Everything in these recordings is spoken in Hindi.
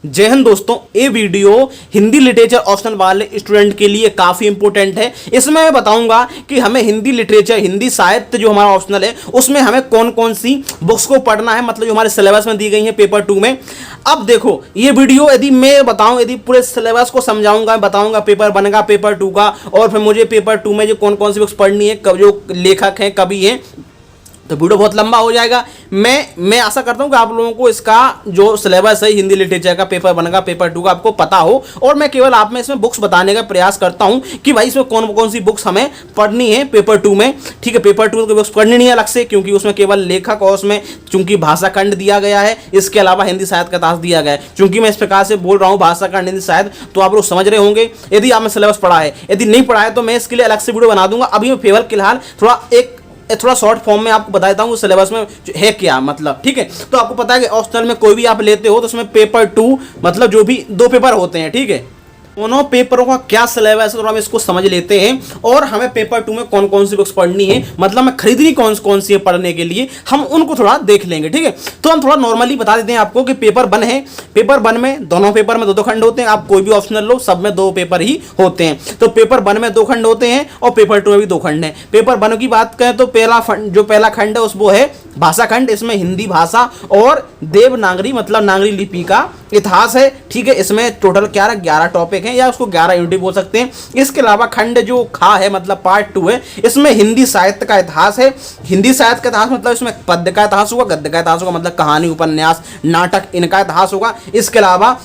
जय हिंद दोस्तों, ये वीडियो हिंदी लिटरेचर ऑप्शनल वाले स्टूडेंट के लिए काफ़ी इंपॉर्टेंट है। इसमें मैं बताऊंगा कि हमें हिंदी लिटरेचर, हिंदी साहित्य जो हमारा ऑप्शनल है उसमें हमें कौन कौन सी बुक्स को पढ़ना है, मतलब जो हमारे सिलेबस में दी गई है पेपर 2 में। अब देखो ये वीडियो यदि मैं बताऊं, यदि पूरे सिलेबस को समझाऊंगा, बताऊंगा पेपर बनेगा पेपर 2 का, और फिर मुझे पेपर 2 में जो कौन कौन सी बुक्स पढ़नी है, जो लेखक हैं, कवि हैं, तो वीडियो बहुत लंबा हो जाएगा। मैं आशा करता हूं कि आप लोगों को इसका जो सिलेबस है हिंदी लिटरेचर का पेपर बनेगा पेपर 2 का आपको पता हो, और मैं केवल आप में इसमें बुक्स बताने का प्रयास करता हूं कि भाई इसमें कौन कौन सी बुक्स हमें पढ़नी है पेपर 2 में। ठीक है, पेपर 2 की बुक्स पढ़नी नहीं है अलग से, क्योंकि उसमें केवल लेखक और उसमें चूंकि भाषा खंड दिया गया है, इसके अलावा हिंदी साहित्य का इतिहास दिया गया है। चूंकि मैं इस प्रकार से बोल रहा हूँ भाषा खंड हिंदी साहित्य, तो आप लोग समझ रहे होंगे यदि आपने सिलेबस पढ़ा है। यदि नहीं पढ़ा है तो मैं इसके लिए अलग से वीडियो बना दूंगा। अभी मैं फेवल फिलहाल थोड़ा शॉर्ट फॉर्म में आपको बता देता हूँ सिलेबस में है क्या, मतलब ठीक है। तो आपको पता है कि ऑप्शनल में कोई भी आप लेते हो तो उसमें पेपर 2 मतलब जो भी 2 पेपर होते हैं, ठीक है, दोनों पेपरों का क्या सिलेबस है तो हम इसको समझ लेते हैं, और हमें पेपर 2 में कौन कौन सी बुक्स पढ़नी है, मतलब हमें खरीदनी कौन कौन सी है पढ़ने के लिए, हम उनको थोड़ा देख लेंगे। ठीक है, तो हम थोड़ा नॉर्मली बता देते हैं आपको कि पेपर 1 है। पेपर 1 में दोनों पेपर में 2 खंड होते हैं। आप कोई भी ऑप्शनल लो, सब में 2 पेपर ही होते हैं। तो पेपर 1 में 2 खंड होते हैं और पेपर 2 में भी 2 खंड हैं। पेपर 1 की बात करें तो पहला खंड है वो है भाषा खंड। इसमें हिंदी भाषा और देवनागरी मतलब नागरी लिपि का इतिहास है। ठीक है, इसमें टोटल 11 टॉपिक हैं, या उसको 11 यूनिट बोल सकते हैं। इसके अलावा खंड जो खा है मतलब पार्ट 2 है, इसमें हिंदी साहित्य का इतिहास है। हिंदी साहित्य का इतिहास मतलब इसमें पद्य का इतिहास होगा, गद्य का इतिहास होगा, मतलब कहानी, उपन्यास, नाटक, इनका इतिहास होगा। इसके अलावा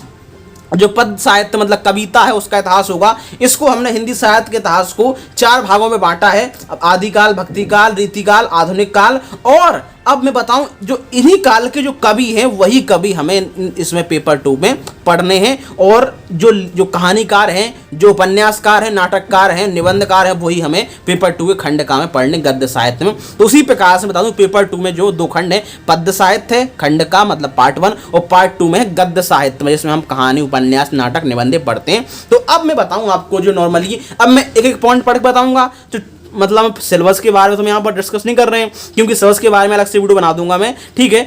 जो पद साहित्य मतलब कविता है उसका इतिहास होगा। इसको हमने हिंदी साहित्य के इतिहास को 4 भागों में बांटा है, आदिकाल, भक्तिकाल, रीतिकाल, आधुनिक काल। और अब मैं बताऊं जो इन्हीं काल के जो कवि हैं वही कवि हमें इसमें पेपर 2 में पढ़ने हैं, और जो कहानीकार हैं, जो उपन्यासकार हैं, नाटककार हैं, निबंधकार हैं, वही हमें पेपर 2 के खंड का में पढ़ने गद्य साहित्य में। तो उसी प्रकार से बता दूं पेपर 2 में जो 2 खंड है, पद्य साहित्य है खंड का मतलब पार्ट 1, और पार्ट 2 में है गद्य साहित्य में, जिसमें हम कहानी, उपन्यास, नाटक, निबंधे पढ़ते हैं। तो अब मैं बताऊं आपको जो नॉर्मली, अब मैं एक एक पॉइंट पढ़ के बताऊंगा। तो मतलब सिलेबस के बारे में तो मैं यहाँ पर डिस्कस नहीं कर रहे हैं, क्योंकि सिलेबस के बारे में अलग से वीडियो बना दूंगा मैं। ठीक है,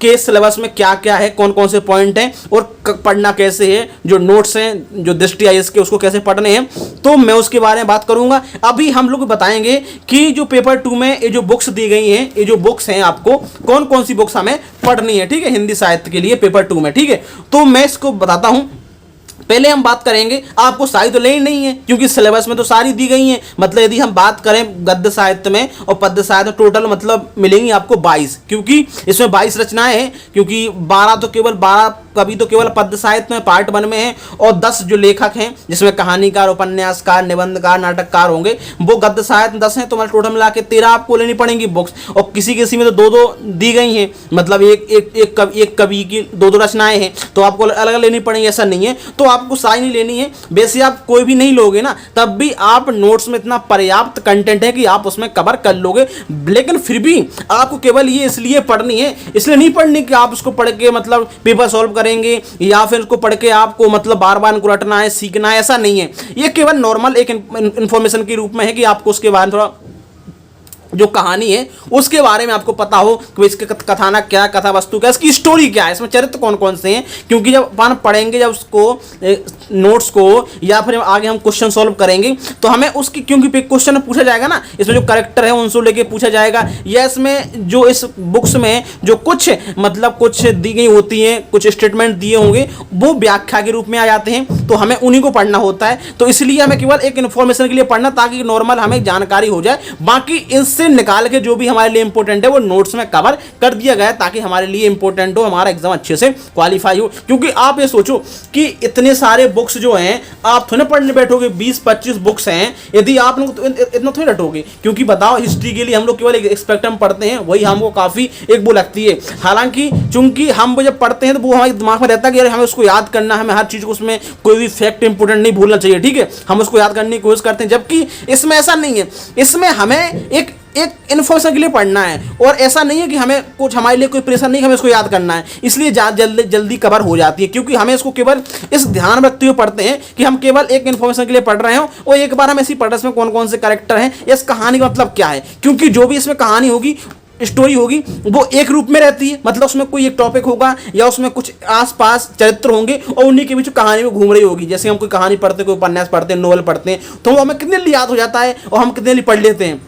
कि सिलेबस में क्या क्या है, कौन कौन से पॉइंट हैं और पढ़ना कैसे है, जो नोट्स हैं, जो दृष्टि आई इसके उसको कैसे पढ़ने हैं, तो मैं उसके बारे में बात करूंगा। अभी हम लोग बताएंगे कि जो पेपर 2 में ये जो बुक्स दी गई हैं, ये जो बुक्स हैं आपको कौन कौन सी बुक्स हमें पढ़नी है। ठीक है, हिंदी साहित्य के लिए पेपर 2 में। ठीक है, तो मैं इसको बताता हूँ। पहले हम बात करेंगे, आपको सारी तो लेनी नहीं है क्योंकि सिलेबस में तो सारी दी गई हैं। मतलब यदि हम बात करें गद्य साहित्य में और पद्य साहित्य में, टोटल मतलब मिलेंगी आपको 22, क्योंकि इसमें 22 रचनाएं हैं, क्योंकि 12 कवि तो केवल पद्य साहित्य में पार्ट 1 में है, और 10 जो लेखक हैं जिसमें कहानीकार, उपन्यासकार, निबंधकार, नाटककार होंगे, वो गद्य साहित्य में 10 हैं। तो मतलब टोटल मिला के 13 आपको लेनी पड़ेंगी बुक्स, और किसी किसी में तो 2 दी गई हैं, मतलब एक कवि की 2 रचनाएं हैं, तो आपको अलग अलग लेनी पड़ेंगी, ऐसा नहीं है। तो आपको सारी नहीं लेनी है। वैसे आप कोई भी नहीं लोगे ना, तब भी आप नोट्स में इतना पर्याप्त कंटेंट है कि आप उसमें कवर कर लोगे, लेकिन फिर भी आपको केवल ये इसलिए पढ़नी है, इसलिए नहीं पढ़नी कि आप उसको पढ़ के मतलब पेपर सॉल्व करेंगे, या फिर उसको पढ़ के आपको मतलब बार बार इनको रटना है, सीखना है, ऐसा नहीं है। ये केवल नॉर्मल एक इंफॉर्मेशन के रूप में है कि आपको उसके बारे में थोड़ा जो कहानी है उसके बारे में आपको पता हो कि इसके कथानक क्या, कथा वस्तु क्या, इसकी स्टोरी क्या है, इसमें चरित्र कौन कौन से हैं। क्योंकि जब अपन पढ़ेंगे, जब उसको नोट्स को, या फिर आगे हम क्वेश्चन सॉल्व करेंगे, तो हमें उसकी, क्योंकि क्वेश्चन में पूछा जाएगा ना, इसमें जो करेक्टर है उनसे लेके पूछा जाएगा, या इसमें जो इस बुक्स में जो कुछ दी गई होती हैं, कुछ स्टेटमेंट दिए होंगे, वो व्याख्या के रूप में आ जाते हैं, तो हमें उन्हीं को पढ़ना होता है। तो इसलिए हमें केवल एक इन्फॉर्मेशन के लिए पढ़ना, ताकि नॉर्मल हमें जानकारी हो जाए। बाकी से निकाल के जो भी हमारे लिए इंपॉर्टेंट है वो नोट्स में कवर कर दिया गया है, ताकि हमारे लिए इंपॉर्टेंट हो, हमारा एग्जाम अच्छे से क्वालिफाई हो। क्योंकि आप ये सोचो कि इतने सारे बुक्स जो हैं, आप थोड़े पढ़ने बैठोगे, 20-25 बुक्स हैं, यदि आप लोग तो इतना थोड़ी रटोगे। क्योंकि बताओ, हिस्ट्री के लिए हम लोग केवल एक एक्सपेक्टम पढ़ते हैं, वही हमको काफ़ी एक वो लगती है। हालांकि चूंकि हम वो जब पढ़ते हैं तो वो हमारे दिमाग में रहता है कि यार हमें उसको याद करना है, हमें हर चीज़ को, उसमें कोई भी फैक्ट इंपॉर्टेंट नहीं भूलना चाहिए। ठीक है, हम उसको याद करने की कोशिश करते हैं, जबकि इसमें ऐसा नहीं है। इसमें हमें एक इन्फॉर्मेशन के लिए पढ़ना है, और ऐसा नहीं है कि हमें कुछ, हमारे लिए कोई प्रेशर नहीं, हमें इसको याद करना है, इसलिए जल्दी कवर हो जाती है। क्योंकि हमें इसको केवल इस ध्यान रखते हुए पढ़ते हैं कि हम केवल एक इन्फॉर्मेशन के लिए पढ़ रहे हो, और एक बार हम ऐसी पढ़ रहे हैं इसमें कौन कौन से कैरेक्टर हैं, इस कहानी का मतलब क्या है। क्योंकि जो भी इसमें कहानी होगी स्टोरी होगी वो एक रूप में रहती है, मतलब उसमें कोई एक टॉपिक होगा या उसमें कुछ आसपास चरित्र होंगे और उन्हीं के बीच कहानी में घूम रही होगी। जैसे हम कोई कहानी पढ़ते, कोई उपन्यास पढ़ते हैं, नोवेल पढ़ते हैं, तो वो हमें कितने लिए याद हो जाता है और हम कितने लिए पढ़ लेते हैं।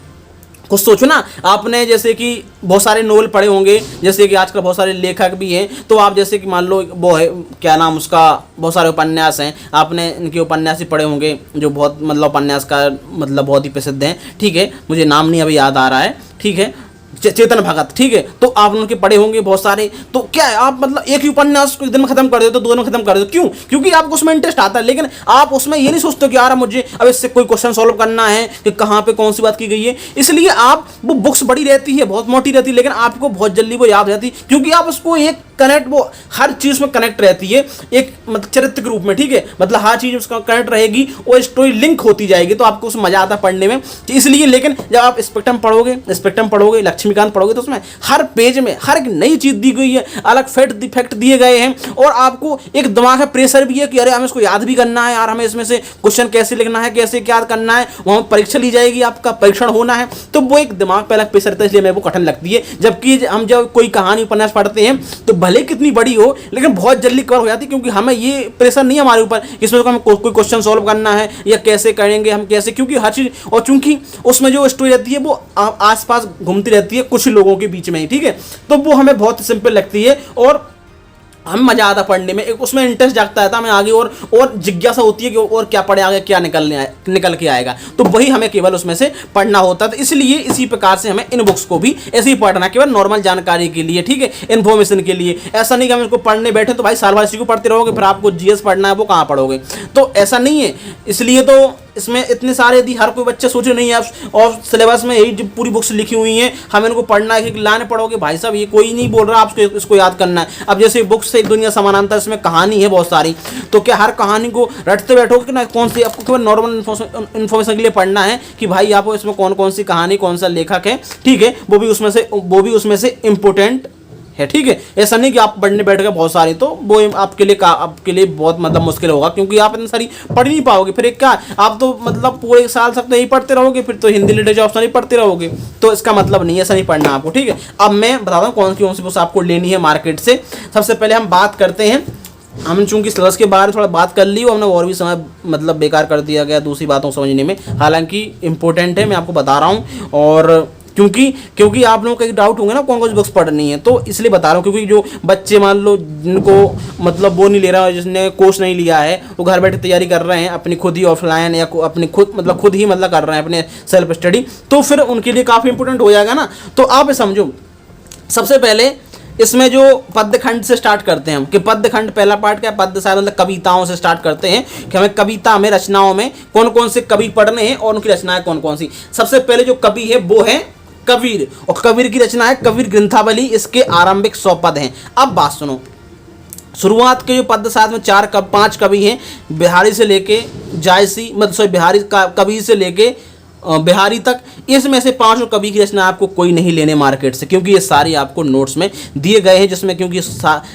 कुछ सोचो ना, आपने जैसे कि बहुत सारे नोवेल पढ़े होंगे, जैसे कि आजकल बहुत सारे लेखक भी हैं, तो आप जैसे कि मान लो वो है क्या नाम उसका, बहुत सारे उपन्यास हैं, आपने इनके उपन्यास ही पढ़े होंगे जो बहुत मतलब उपन्यास का मतलब बहुत ही प्रसिद्ध हैं, ठीक है, मुझे नाम नहीं अभी याद आ रहा है, ठीक है, चेतन भगत, ठीक है, तो आप उनके पढ़े होंगे बहुत सारे। तो क्या है, आप मतलब एक ही उपन्यास को एक दिन में खत्म कर देते हो, 2 दिन में खत्म कर देते हो, क्यों? क्योंकि आपको उसमें इंटरेस्ट आता है, लेकिन आप उसमें ये नहीं सोचते कि यार मुझे अब इससे कोई क्वेश्चन सॉल्व करना है कि कहाँ पे कौन सी बात की गई है। इसलिए आप वो बुक्स बड़ी रहती है, बहुत मोटी रहती है, लेकिन आपको बहुत जल्दी वो याद हो जाती है, क्योंकि आप उसको एक कनेक्ट, वो हर चीज में कनेक्ट रहती है एक मतलब चरित्र के रूप में, ठीक है, मतलब हर चीज उसका कनेक्ट रहेगी, वो स्टोरी लिंक होती जाएगी, तो आपको उसमें मजा आता है पढ़ने में। इसलिए लेकिन जब आप स्पेक्ट्रम पढ़ोगे, लक्ष्मीकांत पढ़ोगे, तो उसमें हर पेज में हर एक नई चीज दी गई है, अलग फैक्ट दिए गए हैं, और आपको एक दिमाग में प्रेशर भी है कि अरे हमें इसको याद भी करना है यार, हमें इसमें से क्वेश्चन कैसे लिखना है, कैसे क्या करना है, वहां परीक्षा ली जाएगी, आपका परीक्षण होना है, तो वो एक दिमाग पे अलग प्रेशर रहता है, इसलिए मेरे को कठिन लगती है। जबकि हम जब कोई कहानी उपन्यास पढ़ते हैं तो भले कितनी बड़ी हो लेकिन बहुत जल्दी कवर हो जाती है, क्योंकि हमें ये प्रेशर नहीं है हमारे ऊपर इसमें हमें कोई क्वेश्चन सॉल्व करना है या कैसे करेंगे हम कैसे, क्योंकि हर चीज, और चूंकि उसमें जो स्टोरी रहती है वो आसपास घूमती रहती है कुछ लोगों के बीच में ही, ठीक है, तो वो हमें बहुत सिंपल लगती है और हमें मजा आता पढ़ने में, एक उसमें इंटरेस्ट जागता है, हमें आगे और जिज्ञासा होती है कि और क्या पढ़े, आगे क्या निकल के आएगा, तो वही हमें केवल उसमें से पढ़ना होता है। तो इसलिए इसी प्रकार से हमें इन बुक्स को भी ऐसे ही पढ़ना, केवल नॉर्मल जानकारी के लिए, ठीक है, इन्फॉर्मेशन के लिए। ऐसा नहीं कि हम इसको पढ़ने बैठे तो भाई साल भर इसी को पढ़ते रहोगे, फिर आपको जीएस पढ़ना है वो कहाँ पढ़ोगे, तो ऐसा नहीं है। इसलिए तो इसमें इतने सारे यदि हर कोई बच्चा सोचे नहीं है और सिलेबस में यही पूरी बुक्स लिखी हुई हैं, हमें इनको पढ़ना है कि लाने पढ़ोगे, भाई साहब ये कोई नहीं बोल रहा आपको इसको याद करना है। अब जैसे बुक्स से एक दुनिया समानांतर, इसमें कहानी है बहुत सारी, तो क्या हर कहानी को रटते बैठोगे कि ना, कौन सी आपको केवल नॉर्मल इन्फॉर्मेशन के लिए पढ़ना है कि भाई आपको इसमें कौन कौन सी कहानी, कौन सा लेखक है, ठीक है, वो भी उसमें से इंपॉर्टेंट है, ठीक है। ऐसा नहीं कि आप पढ़ने बैठ गए बहुत सारी, तो वो आपके लिए बहुत मतलब मुश्किल होगा, क्योंकि आप इतनी सारी पढ़ नहीं पाओगे। फिर एक क्या, आप तो मतलब पूरे साल तक नहीं पढ़ते रहोगे, फिर तो हिंदी लिटरेचर ऑप्शन ही पढ़ते रहोगे, तो इसका मतलब नहीं है, ऐसा नहीं पढ़ना आपको, ठीक है। अब मैं बताता हूँ कौन सी बुक्स आपको लेनी है मार्केट से। सबसे पहले हम बात करते हैं, हम चूंकि सिलेबस के बारे में थोड़ा बात कर ली, हमने और भी समय मतलब बेकार कर दिया गया दूसरी बातों समझने में, हालांकि इंपॉर्टेंट है, मैं आपको बता रहा हूँ। और क्योंकि आप लोगों को डाउट होंगे ना कौन कौन सी बुक्स पढ़नी है, तो इसलिए बता रहा हूँ, क्योंकि जो बच्चे मान लो जिनको मतलब वो नहीं ले रहा है, जिसने कोर्स नहीं लिया है, वो घर बैठे तैयारी कर रहे हैं अपनी खुद ही ऑफलाइन या अपनी खुद ही मतलब कर रहे हैं अपने सेल्फ स्टडी, तो फिर उनके लिए काफ़ी इंपॉर्टेंट हो जाएगा ना। तो आप समझो, सबसे पहले इसमें जो पद्यखंड से स्टार्ट करते हैं हम, कि पद्यखंड पहला पार्ट क्या, पद्य साहित्य मतलब कविताओं से स्टार्ट करते हैं कि हमें कविता में रचनाओं में कौन कौन से कवि पढ़ने हैं और उनकी रचनाएं कौन कौन सी। सबसे पहले जो कवि है वो है कबीर, और कबीर की रचना है कबीर ग्रंथावली, इसके आरंभिक 100 पद हैं। अब बात सुनो, शुरुआत के जो पद साथ में 5 कवि हैं, बिहारी से लेके जायसी मतलब बिहारी कवि से लेके बिहारी तक, इसमें से 5 कवि की रचना आपको कोई नहीं लेने मार्केट से, क्योंकि ये सारी आपको नोट्स में दिए गए हैं, जिसमें क्योंकि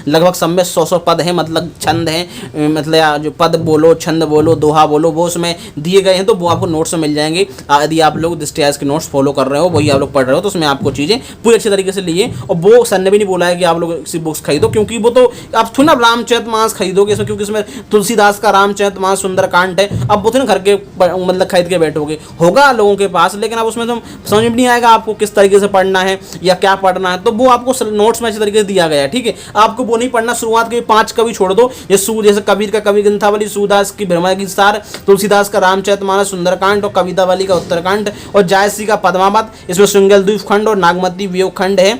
लगभग सब में 100 पद हैं, मतलब छंद हैं, मतलब जो पद बोलो, छंद बोलो, दोहा बोलो, वो उसमें दिए गए हैं, तो वो आपको नोट्स में मिल जाएंगे। यदि आप लोग दृष्टियाज के नोट्स फॉलो कर रहे हो, वही आप लोग पढ़ रहे हो, तो उसमें आपको चीज़ें पूरी अच्छे तरीके से लिए। और वो सर ने भी नहीं बोला है कि आप लोग किसी बुक्स खरीदो, क्योंकि वो तो आप थोड़ा रामचरितमानस खरीदोगे इसमें, क्योंकि इसमें तुलसीदास का रामचरितमानस सुंदरकांड है, अब वो तो घर के मतलब खरीद के बैठोगे, होगा लोगों के पास, लेकिन अब उसमें तो समझ में नहीं आएगा आपको किस तरीके से पढ़ना है या क्या पढ़ना है, तो वो आपको नोट्स में अच्छे तरीके से दिया गया है, ठीक है। आपको वो नहीं पढ़ना, शुरुआत के 5 कवि छोड़ दो, जैसे कबीर का कवि ग्रंथावली, सूरदास की भ्रमर सार, तुलसीदास का रामचरितमानस सुंदरकांड और कवितावली का उत्तरकांड, और जायसी का पद्मावत, इसमें श्रृंगल द्वीप खंड और नागमती वियोग खंड है।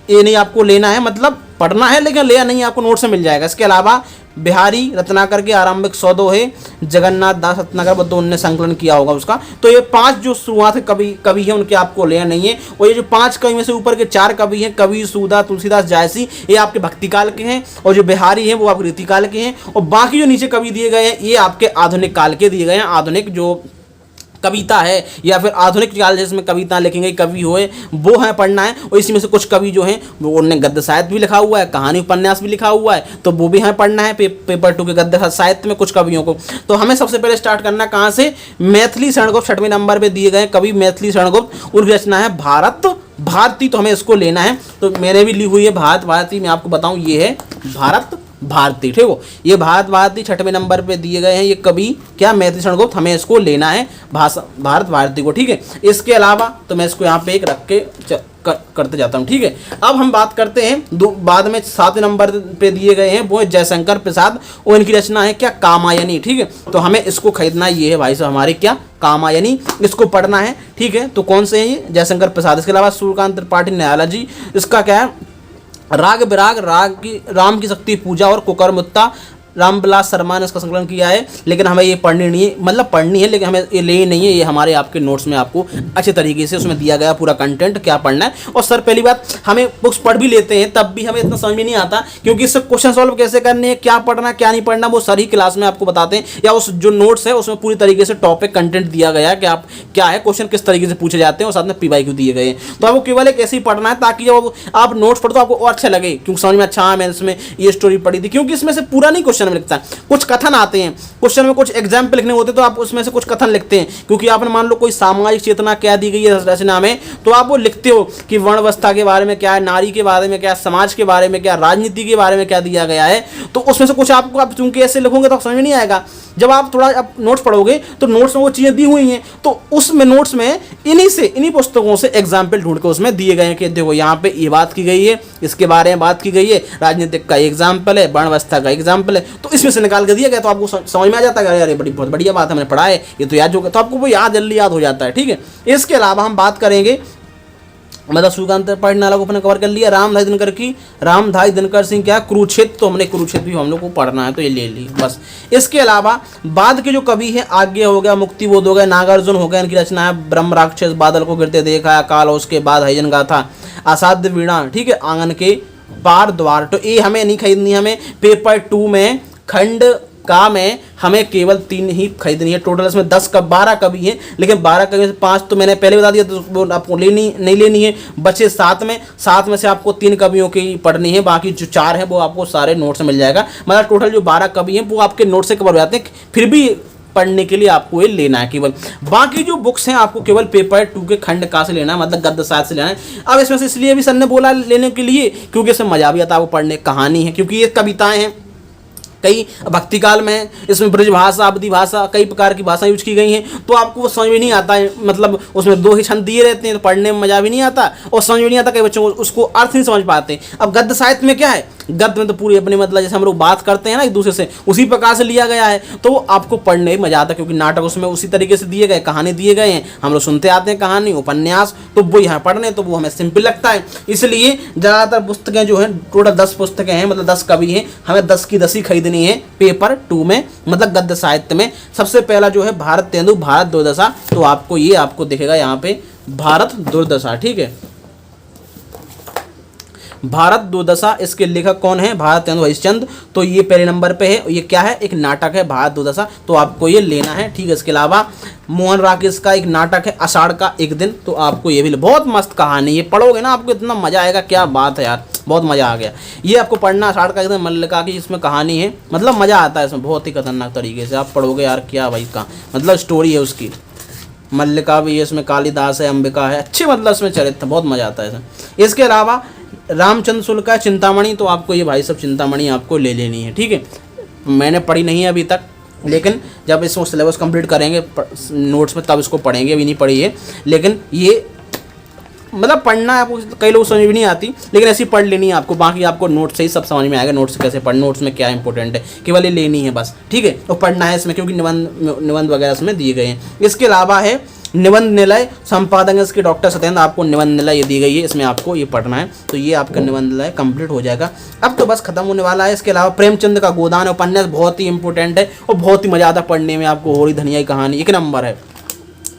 ये नहीं आपको लेना है, मतलब पढ़ना है लेकिन लेना नहीं, आपको नोट से मिल जाएगा। इसके अलावा बिहारी रत्नाकर के आरंभिक 102 है, जगन्नाथ दास रत्नाकर बद्दो ने संकलन किया होगा उसका। तो ये 5 जो शुरुआत के कवि हैं उनके आपको लेना नहीं है। और ये जो 5 कवि में से ऊपर के 4 कवि हैं, कवि सूदा, तुलसीदास, जायसी, ये आपके भक्ति काल के हैं, और जो बिहारी हैं वो आपके रीति काल के हैं, और बाकी जो नीचे कवि दिए गए हैं ये आपके आधुनिक काल के दिए गए हैं। आधुनिक जो कविता है या फिर आधुनिक काल जिसमें कविता लिखेंगे कवि हुए, वो है पढ़ना है। और इसी में से कुछ कवि जो हैं वो उन्होंने गद्य साहित्य भी लिखा हुआ है, कहानी उपन्यास भी लिखा हुआ है, तो वो भी हमें पढ़ना है पेपर 2 के गद्य साहित्य में कुछ कवियों को। तो हमें सबसे पहले स्टार्ट करना है कहाँ से, मैथिली शरणगुप्त 6वें नंबर पर दिए गए कवि मैथिली शरणगुप्त, उनकी रचना है भारत भारती, तो हमें इसको लेना है। तो मैंने भी ली हुई है भारत भारती, मैं आपको बताऊं ये है भारत भारती, ठीक हो। ये भारत भारती 6वें नंबर पे दिए गए हैं। ये कवि क्या मैथिली शरण गुप्त, हमें इसको लेना है भारत भारती को, ठीक है। इसके अलावा तो मैं इसको यहाँ पे एक रख के करते जाता हूँ, ठीक है। अब हम बात करते हैं बाद में 7वें नंबर पे दिए गए हैं, वो है जयशंकर प्रसाद और इनकी रचना है क्या कामायनी, ठीक है। तो हमें इसको खरीदना ये है भाई साहब हमारे क्या कामायनी, इसको पढ़ना है, ठीक है। तो कौन से हैं ये जयशंकर प्रसाद। इसके अलावा सूर्यकांत त्रिपाठी निराला जी, इसका क्या है राग विराग राग की राम की शक्ति पूजा और कुकरमुत्ता, रामविलास शर्मा ने इसका संकलन किया है। लेकिन हमें ये पढ़नी नहीं है, मतलब पढ़नी है लेकिन हमें ये लेनी नहीं है। ये हमारे आपके नोट्स में आपको अच्छे तरीके से उसमें दिया गया पूरा कंटेंट क्या पढ़ना है। और सर पहली बात हमें बुक्स पढ़ भी लेते हैं तब भी हमें इतना समझ में नहीं आता, क्योंकि इससे क्वेश्चन सॉल्व कैसे करने हैं, क्या पढ़ना क्या नहीं पढ़ना, वो सर ही क्लास में आपको बताते हैं, या उस जो नोट्स है उसमें पूरी तरीके से टॉपिक कंटेंट दिया गया है कि आप क्या है क्वेश्चन किस तरीके से पूछे जाते हैं और साथ में PYQ दिए गए हैं। तो आपको केवल एक ऐसे ही पढ़ना है ताकि जब आप नोट्स पढ़ो तो आपको और अच्छा लगे, क्योंकि समझ में अच्छा हाँ मैंने इसमें ये स्टोरी पढ़ी थी, क्योंकि इसमें से पूरा नहीं क्वेश्चन में लिखता है, कुछ कथन आते हैं क्वेश्चन में, कुछ एग्जाम्पल लिखने होते हैं तो आप उसमें से कुछ कथन लिखते हैं। क्योंकि आपने मान लो कोई सामाजिक चेतना क्या दी गई है रचना में, तो आप वो लिखते हो कि वर्ण अवस्था के बारे में क्या है, नारी के बारे में क्या, समाज के बारे में क्या, राजनीति के बारे में क्या दिया गया है। तो उसमें से कुछ आपको आप चूंकि ऐसे लिखोगे तो समझ में नहीं आएगा। जब आप थोड़ा आप नोट्स पढ़ोगे तो नोट्स में वो चीज़ें दी हुई हैं, तो उसमें नोट्स में इन्हीं पुस्तकों से एग्जाम्पल ढूंढ के उसमें दिए गए हैं कि देखो यहाँ पे ये बात की गई है, इसके बारे में बात की गई है, राजनीतिक का एग्जाम्पल है, वर्ण अवस्था का एग्जाम्पल है, तो इसमें से निकाल के दिया गया। तो आपको समझ में आ जाता है अरे बड़ी बहुत बढ़िया बात हमने पढ़ा है, ये तो याद होगा, तो आपको वो जल्दी याद हो जाता है, ठीक है। इसके अलावा हम बात करेंगे मतलब सूर्यकांत त्रिपाठी निराला को अपने कवर कर लिया। रामधारी दिनकर की, रामधारी दिनकर सिंह क्या कुरुक्षेत्र, तो हमने कुरुक्षेत्र भी हम लोग को पढ़ना है तो ये ले ली बस। इसके अलावा बाद के जो कवि हैं आगे हो गया मुक्तिबोध हो गया, नागार्जुन हो गया, इनकी रचना है ब्रह्म राक्षस, बादल को गिरते देखा, अकाल, उसके बाद हरिजन गाथा, असाध्य वीणा, ठीक है, आंगन के पार द्वार। तो ये हमें नहीं खरीदनी, हमें पेपर 2 में खंड का में हमें केवल 3 ही खरीदनी है। टोटल इसमें 12 कवि हैं, लेकिन 12 कवि में 5 तो मैंने पहले बता दिया, तो वो आपको नहीं लेनी है। बचे 7 में से आपको 3 कवियों की पढ़नी है, बाकी जो 4 है वो आपको सारे नोट से मिल जाएगा। मतलब टोटल जो 12 कवि हैं वो आपके नोट से कवर हो जाते हैं, फिर भी पढ़ने के लिए आपको ये लेना है केवल। बाकी जो बुक्स हैं आपको केवल पेपर 2 के खंड का से लेना है, मतलब गद्य साहित्य से लेना है। अब इसमें से इसलिए भी सर ने बोला लेने के लिए क्योंकि इसमें मजा भी आता है, वो पढ़ने कहानी है, क्योंकि ये कविताएं हैं, कई भक्ति काल में इसमें ब्रज भाषा, अवधि भाषा, कई प्रकार की भाषा यूज की गई हैं, तो आपको वो समझ में नहीं आता है। मतलब उसमें 2 ही छंद दिए रहते हैं तो पढ़ने में मजा भी नहीं आता और समझ में नहीं आता, कई बच्चों को उसको अर्थ नहीं समझ पाते। अब गद्य साहित्य में क्या है, गद्य में तो पूरी अपनी मतलब जैसे हम लोग बात करते हैं ना एक दूसरे से, उसी प्रकार से लिया गया है, तो आपको पढ़ने में मजा आता है, क्योंकि नाटक उसमें उसी तरीके से दिए गए, कहानी दिए गए हैं, हम लोग सुनते आते हैं कहानी उपन्यास, तो वो यहाँ पढ़ने तो वो हमें सिंपल लगता है। इसलिए ज़्यादातर पुस्तकें जो हैं टोटल 10 पुस्तकें हैं, मतलब 10 कवि हैं, हमें 10 की 10 ही खरीदनी है पेपर 2 में, मतलब गद्य साहित्य में। सबसे पहला जो है भारत तेंदु भारत दुर्दशा, तो आपको ये आपको दिखेगा यहाँ पे भारत दुर्दशा, ठीक है, भारत दुर्दशा। इसके लेखक कौन है, भारत तेंदु हरिश्चंद्र, तो ये पहले नंबर पे है। ये क्या है, एक नाटक है भारत दुर्दशा, तो आपको ये लेना है, ठीक है। इसके अलावा मोहन राकेश का एक नाटक है आषाढ़ का एक दिन, तो आपको ये भी बहुत मस्त कहानी, ये पढ़ोगे ना आपको इतना मजा आएगा, क्या बात है यार, बहुत मजा आ गया। ये आपको पढ़ना आषाढ़ का एक दिन, मल्लिका की इसमें कहानी है, मतलब मजा आता है इसमें, बहुत ही खतरनाक तरीके से आप पढ़ोगे यार, क्या भाई का मतलब स्टोरी है उसकी। मल्लिका भी है इसमें, कालिदास है, अंबिका है, अच्छे मतलब इसमें चरित्र, बहुत मजा आता है इसमें। इसके अलावा रामचंद्र शुक्ल का चिंतामणि, तो आपको ये भाई सब चिंतामणि आपको ले लेनी है, ठीक है। मैंने पढ़ी नहीं है अभी तक, लेकिन जब इसको सिलेबस कंप्लीट करेंगे नोट्स में तब इसको पढ़ेंगे, अभी नहीं पढ़ी है। लेकिन ये मतलब पढ़ना है आपको, कई लोग समझ भी नहीं आती, लेकिन ऐसी पढ़ लेनी है आपको, बाकी आपको नोट्स से ही सब समझ में आएगा, नोट्स से कैसे पढ़ना, नोट्स में क्या इंपॉर्टेंट है, केवल ये लेनी है बस, ठीक है। और पढ़ना है इसमें क्योंकि निबंध वगैरह इसमें दिए गए हैं। इसके अलावा है निबंध निलय, संपादक है इसके डॉक्टर सत्येंद्र, आपको निबंध निलय ये दी गई है, इसमें आपको ये पढ़ना है, तो ये आपका निबंध निलय कंप्लीट हो जाएगा। अब तो बस खत्म होने वाला है। इसके अलावा प्रेमचंद का गोदान उपन्यास बहुत ही इंपॉर्टेंट है और बहुत ही मजा आता है पढ़ने में, आपको होरी धनिया की कहानी 1 नंबर है।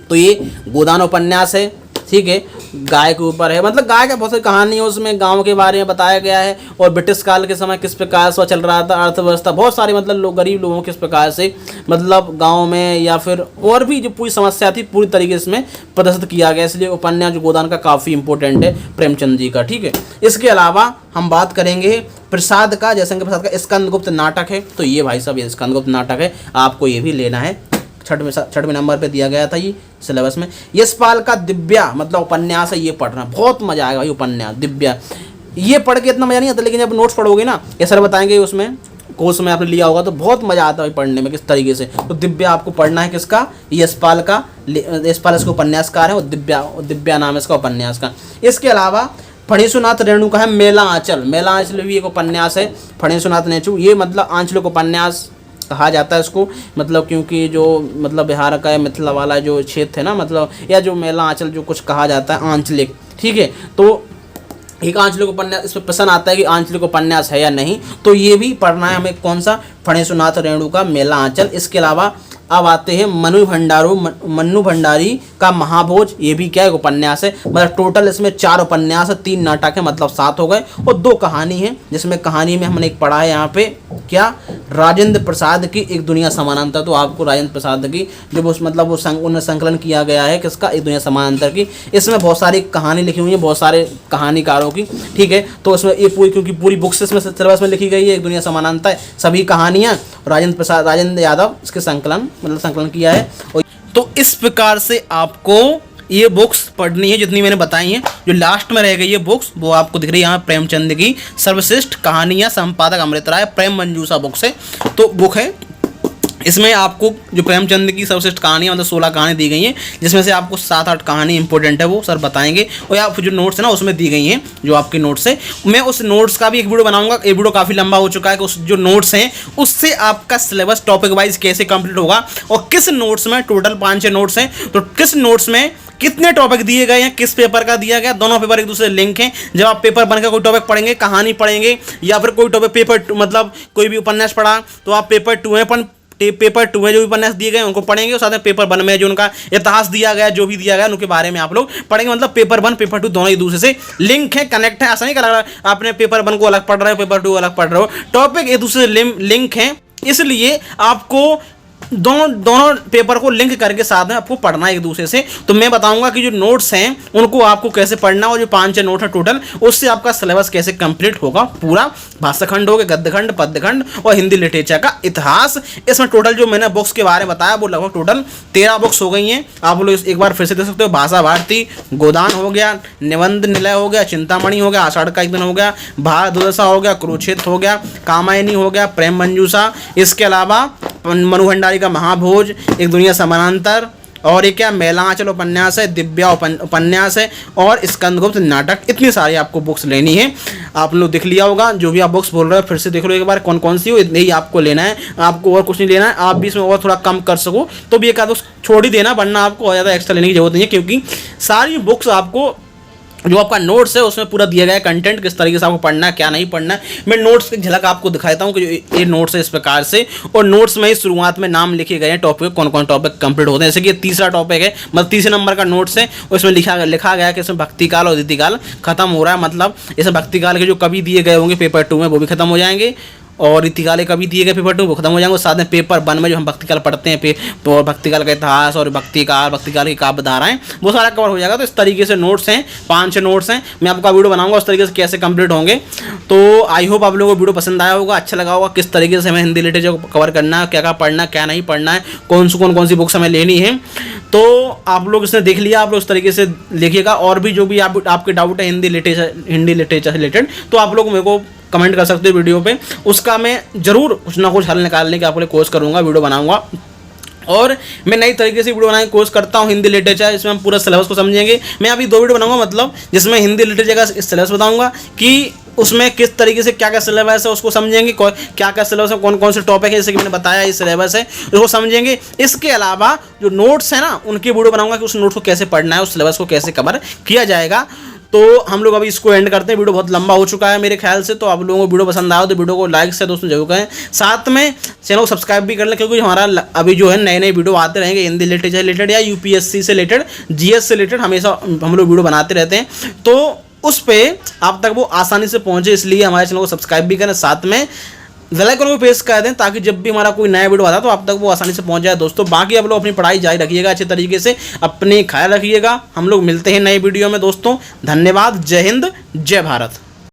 तो ये गोदान उपन्यास है, ठीक है, गाय के ऊपर है, मतलब गाय का बहुत सारी कहानी है, उसमें गांव के बारे में बताया गया है और ब्रिटिश काल के समय किस प्रकार से चल रहा था अर्थव्यवस्था, बहुत सारी मतलब लोग गरीब लोगों किस प्रकार से मतलब गांव में या फिर और भी जो पूरी समस्या थी पूरी तरीके से इसमें प्रदर्शित किया गया, इसलिए उपन्यास जो गोदान का काफ़ी इंपॉर्टेंट है प्रेमचंद जी का, ठीक है। इसके अलावा हम बात करेंगे प्रसाद का, जयशंकर प्रसाद का स्कंदगुप्त नाटक है, तो ये भाई साहब ये स्कंदगुप्त नाटक है, आपको ये भी लेना है, छठवें नंबर पे दिया गया था ये सिलेबस में। यशपाल का दिव्या मतलब उपन्यास है, ये पढ़ना बहुत मजा आएगा। ये उपन्यास दिव्या, ये पढ़ के इतना मजा नहीं आता, लेकिन जब नोट्स पढ़ोगे ना, ये सर बताएंगे उसमें, कोर्स में आपने लिया होगा तो बहुत मजा आता है पढ़ने में किस तरीके से। तो दिव्या आपको पढ़ना है किसका, यशपाल का। यशपाल इसका उपन्यासकार है, और दिव्या नाम है इसका उपन्यास का। इसके अलावा फणीसुनाथ रेणु का है मेला आंचल। मेला आंचल भी एक उपन्यास है, फणीसुनाथ रेणु, ये मतलब आंचलिक उपन्यास कहा जाता है इसको, मतलब क्योंकि जो मतलब बिहार का मिथिला वाला जो क्षेत्र है ना, मतलब या जो मेला आंचल जो कुछ कहा जाता है आंचलिक, ठीक है। तो एक आंचलिक उपन्यास, इसमें प्रश्न आता है कि आंचलिक उपन्यास है या नहीं, तो ये भी पढ़ना है हमें, कौन सा, फणीसुनाथ रेणु का मेला आंचल। इसके अलावा अब आते हैं मन्नू भंडारी का महाभोज, ये भी क्या है, उपन्यास है। मतलब टोटल इसमें 4 उपन्यास है, 3 नाटक है, मतलब 7 हो गए, और 2 कहानी है, जिसमें कहानी में हमने एक पढ़ा है यहाँ पे क्या, राजेंद्र प्रसाद की एक दुनिया समानांतर। तो आपको राजेंद्र प्रसाद की जब उस मतलब वो उन्हें संकलन किया गया है किसका, एक दुनिया समानांतर की। इसमें बहुत सारी कहानी लिखी हुई है, बहुत सारे कहानीकारों की, ठीक है। तो इसमें ये पूरी, क्योंकि पूरी बुक्स इसमें सिलेबस में लिखी गई है, एक दुनिया समानांतर सभी कहानियाँ, राजेंद्र यादव इसके संकलन किया है। और तो इस प्रकार से आपको ये बुक्स पढ़नी है जितनी मैंने बताई हैं। जो लास्ट में रह गई ये बुक्स वो आपको दिख रही है यहाँ, प्रेमचंद की सर्वश्रेष्ठ कहानियाँ, संपादक अमृत राय, प्रेम मंजूषा बुक्स है, तो बुक है। इसमें आपको जो प्रेमचंद की सर्वश्रेष्ठ कहानियाँ मतलब 16 कहानी दी गई हैं, जिसमें से आपको 7-8 कहानी इंपॉर्टेंट है वो सर बताएंगे, और आप जो नोट्स है ना उसमें दी गई हैं, जो आपके नोट्स है। मैं उस नोट्स का भी एक वीडियो बनाऊंगा, ये वीडियो काफ़ी लंबा हो चुका है, कि उस जो नोट्स हैं उससे आपका सिलेबस टॉपिक वाइज कैसे कंप्लीट होगा, और किस नोट्स में, टोटल 5-6 नोट्स हैं, तो किस नोट्स में कितने टॉपिक दिए गए हैं, किस पेपर का दिया गया, दोनों पेपर एक दूसरे लिंक हैं। जब आप पेपर बनकर कोई टॉपिक पढ़ेंगे, कहानी पढ़ेंगे, या फिर कोई टॉपिक पेपर मतलब कोई भी उपन्यास पढ़ा, तो आप पेपर 2 में जो भी उपन्यास दिए गए उनको पढ़ेंगे, और साथ में पेपर 1 में जो उनका इतिहास दिया गया, जो भी दिया गया उनके बारे में आप लोग पढ़ेंगे। मतलब पेपर 1 पेपर 2 दोनों एक दूसरे से लिंक है, कनेक्ट है। ऐसा नहीं कर आपने पेपर 1 को अलग पढ़ रहे हो, पेपर 2 अलग पढ़ रहे हो, टॉपिक एक दूसरे से लिंक है, इसलिए आपको दोनों पेपर को लिंक करके साथ में आपको पढ़ना है एक दूसरे से। तो मैं बताऊंगा कि जो नोट्स हैं उनको आपको कैसे पढ़ना, और जो 5-6 नोट है टोटल, उससे आपका सिलेबस कैसे कंप्लीट होगा पूरा। भाषाखंड हो गया, गद्यखंड, पद्यखंड, और हिंदी लिटरेचर का इतिहास। इसमें टोटल जो मैंने बुक्स के बारे में बताया वो लगभग टोटल 13 बुक्स हो गई हैं। आप लोग एक बार फिर से देख सकते हो। भाषा भारती, गोदान हो गया, निबंध निलय हो गया, चिंतामणि हो गया, आषाढ़ का एक दिन हो गया, भारत दुर्दशा हो गया, कुरुक्षेत्र हो गया, कामायनी हो गया, प्रेम मंजूषा, इसके अलावा मनु भंडारी का महाभोज, एक दुनिया समानांतर, और ये क्या, मेला आंचल उपन्यास है, दिव्या उपन्यास है, और स्कंदगुप्त नाटक। इतनी सारी आपको बुक्स लेनी है। आप लोग देख लिया होगा, जो भी आप बुक्स बोल रहे हो फिर से देख लो एक बार कौन कौन सी हो, इतनी ही आपको लेना है, आपको और कुछ नहीं लेना है। आप भी इसमें और थोड़ा कम कर सको तो भी एक आध छोड़ ही देना, वरना आपको और ज़्यादा एक्स्ट्रा लेने की जरूरत नहीं है, क्योंकि सारी बुक्स आपको जो आपका नोट्स है उसमें पूरा दिया गया है कंटेंट, किस तरीके से आपको पढ़ना है, क्या नहीं पढ़ना है। मैं नोट्स की झलक आपको दिखाता हूँ कि ये नोट्स है इस प्रकार से, और नोट्स में ही शुरुआत में नाम लिखे गए हैं टॉपिक, कौन कौन टॉपिक कंप्लीट होते हैं। जैसे कि ये 3रा टॉपिक है, मतलब 3रे नंबर का नोट्स है, उसमें लिखा गया है कि इसमें भक्ति काल और अदिति काल खत्म हो रहा है। मतलब इसमें भक्ति काल के जो कवि दिए गए होंगे पेपर 2 में वो भी खत्म हो जाएंगे, और रीतिकाल कभी दिए गए पेपर 2 वो खत्म हो जाएंगे। साथ में पेपर 1 में जो हम भक्तिकाल पढ़ते हैं, और भक्तिकाल का इतिहास और भक्तिकाल की काव्य धाराएं, वो सारा कवर हो जाएगा। तो इस तरीके से नोट्स हैं, 5-6 नोट्स हैं। मैं आपका वीडियो बनाऊंगा उस तरीके से कैसे कंप्लीट होंगे। तो आई होप आप लोगों को वीडियो पसंद आया होगा, अच्छा लगा होगा, किस तरीके से हमें हिंदी लिटरेचर को कवर करना है, क्या क्या पढ़ना है, क्या नहीं पढ़ना है, कौन सी बुक्स हमें लेनी है। तो आप लोग इसने देख लिया, आप लोग इस तरीके से लिखिएगा। और भी जो भी आपके डाउट है हिंदी लिटरेचर रिलेटेड, तो आप लोग मेरे को कमेंट कर सकते हो वीडियो पे, उसका मैं जरूर कुछ ना कुछ हल निकालने की आपके लिए कोशिश करूँगा, वीडियो बनाऊँगा। और मैं नई तरीके से वीडियो बनाने की कोशिश करता हूँ हिंदी लिटरेचर, इसमें हम पूरा सिलेबस को समझेंगे। मैं अभी 2 वीडियो बनाऊंगा, मतलब जिसमें हिंदी लिटरेचर का सिलेबस बताऊंगा कि उसमें किस तरीके से क्या क्या सिलेबस है उसको समझेंगे, क्या क्या सिलेबस है, कौन कौन से टॉपिक है, जैसे कि मैंने बताया ये सिलेबस है, उसको समझेंगे। इसके अलावा जो नोट्स है ना उनकी वीडियो बनाऊंगा कि उस नोट्स को कैसे पढ़ना है, उस सिलेबस को कैसे कवर किया जाएगा। तो हम लोग अभी इसको एंड करते हैं, वीडियो बहुत लंबा हो चुका है मेरे ख्याल से। तो आप लोगों को वीडियो पसंद आया तो वीडियो को लाइक से दोस्तों जरूर करें, साथ में चैनल को सब्सक्राइब भी कर लें, क्योंकि हमारा अभी जो है नए वीडियो आते रहेंगे हिंदी लिटरेचर रिलेटेड या यूपीएससी से रिलेटेड, जीएस से रिलेटेड, हमेशा हम लोग वीडियो बनाते रहते हैं। तो उस पर आप तक वो आसानी से पहुँचे, इसलिए हमारे चैनल को सब्सक्राइब भी करें, साथ में बेल आइकन को प्रेस कर दें, ताकि जब भी हमारा कोई नया वीडियो आता है तो आप तक वो आसानी से पहुंच जाए दोस्तों। बाकी आप लोग अपनी पढ़ाई जारी रखिएगा अच्छे तरीके से, अपने ख्याल रखिएगा। हम लोग मिलते हैं नए वीडियो में दोस्तों। धन्यवाद। जय हिंद, जय भारत।